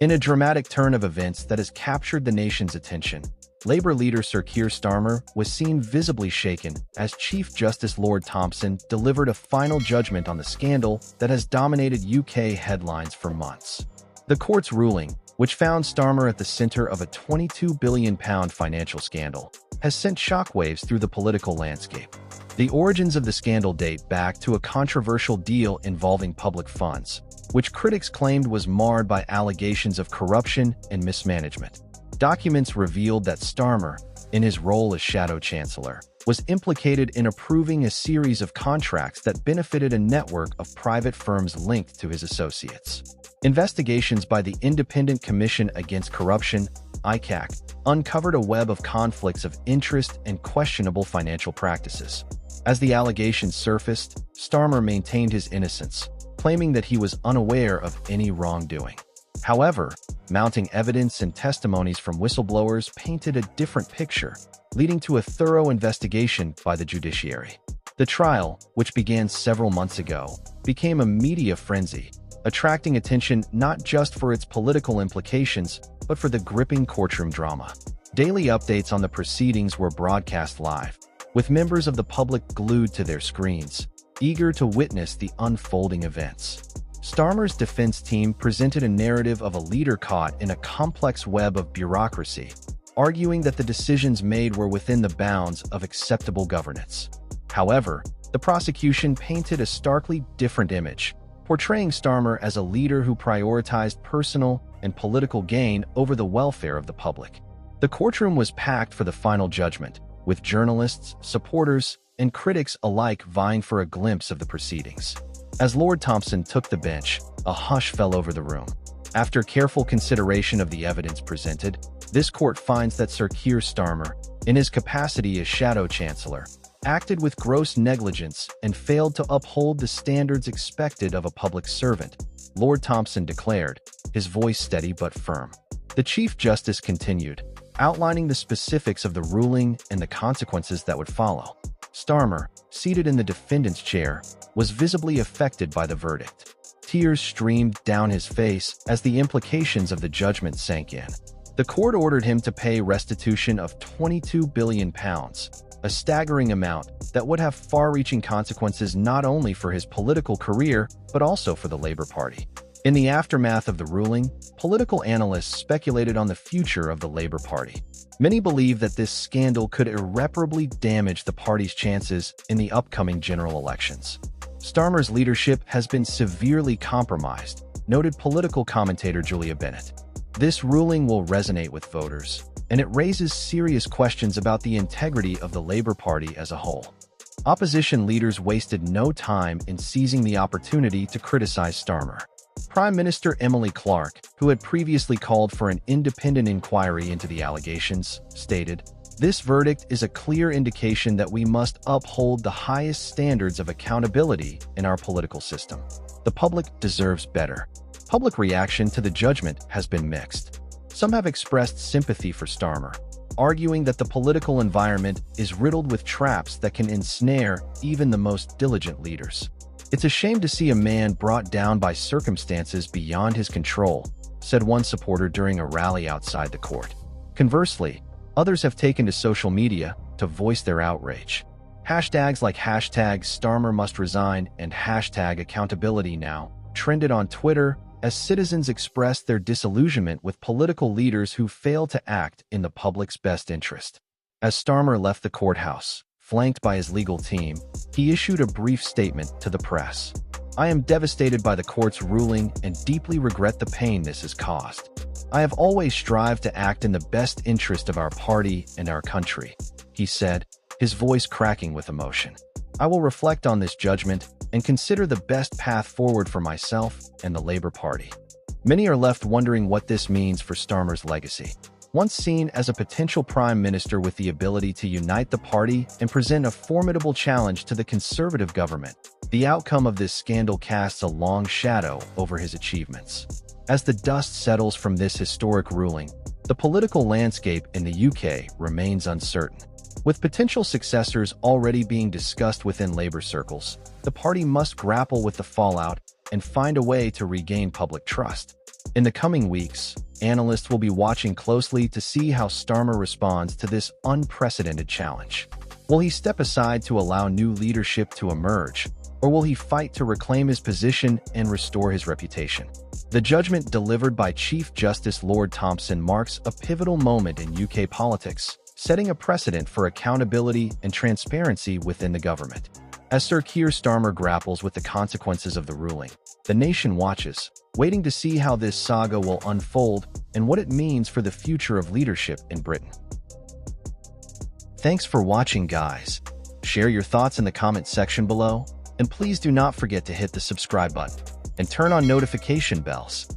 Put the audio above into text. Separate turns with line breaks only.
In a dramatic turn of events that has captured the nation's attention, Labour leader Sir Keir Starmer was seen visibly shaken as Chief Justice Lord Thompson delivered a final judgment on the scandal that has dominated UK headlines for months. The court's ruling, which found Starmer at the center of a £22 billion financial scandal, has sent shockwaves through the political landscape. The origins of the scandal date back to a controversial deal involving public funds, which critics claimed was marred by allegations of corruption and mismanagement. Documents revealed that Starmer, in his role as Shadow Chancellor, was implicated in approving a series of contracts that benefited a network of private firms linked to his associates. Investigations by the Independent Commission Against Corruption, ICAC, uncovered a web of conflicts of interest and questionable financial practices. As the allegations surfaced, Starmer maintained his innocence, claiming that he was unaware of any wrongdoing. However, mounting evidence and testimonies from whistleblowers painted a different picture, leading to a thorough investigation by the judiciary. The trial, which began several months ago, became a media frenzy, attracting attention not just for its political implications, but for the gripping courtroom drama. Daily updates on the proceedings were broadcast live, with members of the public glued to their screens, eager to witness the unfolding events. Starmer's defense team presented a narrative of a leader caught in a complex web of bureaucracy, arguing that the decisions made were within the bounds of acceptable governance. However, the prosecution painted a starkly different image, portraying Starmer as a leader who prioritized personal and political gain over the welfare of the public. The courtroom was packed for the final judgment, with journalists, supporters, and critics alike vying for a glimpse of the proceedings. As Lord Thompson took the bench, a hush fell over the room. After careful consideration of the evidence presented, this court finds that Sir Keir Starmer, in his capacity as Shadow Chancellor, acted with gross negligence and failed to uphold the standards expected of a public servant, Lord Thompson declared, his voice steady but firm. The Chief Justice continued, outlining the specifics of the ruling and the consequences that would follow. Starmer, seated in the defendant's chair, was visibly affected by the verdict. Tears streamed down his face as the implications of the judgment sank in. The court ordered him to pay restitution of £22 billion, a staggering amount that would have far-reaching consequences not only for his political career, but also for the Labour Party. In the aftermath of the ruling, political analysts speculated on the future of the Labour Party. Many believe that this scandal could irreparably damage the party's chances in the upcoming general elections. Starmer's leadership has been severely compromised, noted political commentator Julia Bennett. This ruling will resonate with voters, and it raises serious questions about the integrity of the Labour Party as a whole. Opposition leaders wasted no time in seizing the opportunity to criticize Starmer. Prime Minister Emily Clark, who had previously called for an independent inquiry into the allegations, stated, "This verdict is a clear indication that we must uphold the highest standards of accountability in our political system. The public deserves better." Public reaction to the judgment has been mixed. Some have expressed sympathy for Starmer, arguing that the political environment is riddled with traps that can ensnare even the most diligent leaders. "It's a shame to see a man brought down by circumstances beyond his control," said one supporter during a rally outside the court. Conversely, others have taken to social media to voice their outrage. Hashtags like #StarmerMustResign and #AccountabilityNow trended on Twitter as citizens expressed their disillusionment with political leaders who fail to act in the public's best interest. As Starmer left the courthouse, flanked by his legal team, he issued a brief statement to the press. "I am devastated by the court's ruling and deeply regret the pain this has caused. I have always strived to act in the best interest of our party and our country," he said, his voice cracking with emotion. "I will reflect on this judgment and consider the best path forward for myself and the Labour Party." Many are left wondering what this means for Starmer's legacy. Once seen as a potential prime minister with the ability to unite the party and present a formidable challenge to the Conservative government, the outcome of this scandal casts a long shadow over his achievements. As the dust settles from this historic ruling, the political landscape in the UK remains uncertain. With potential successors already being discussed within Labour circles, the party must grapple with the fallout and find a way to regain public trust. In the coming weeks, analysts will be watching closely to see how Starmer responds to this unprecedented challenge. Will he step aside to allow new leadership to emerge, or will he fight to reclaim his position and restore his reputation? The judgment delivered by Chief Justice Lord Thompson marks a pivotal moment in UK politics, setting a precedent for accountability and transparency within the government. As Sir Keir Starmer grapples with the consequences of the ruling, the nation watches, waiting to see how this saga will unfold and what it means for the future of leadership in Britain. Thanks for watching, guys. Share your thoughts in the comment section below, and please do not forget to hit the subscribe button and turn on notification bells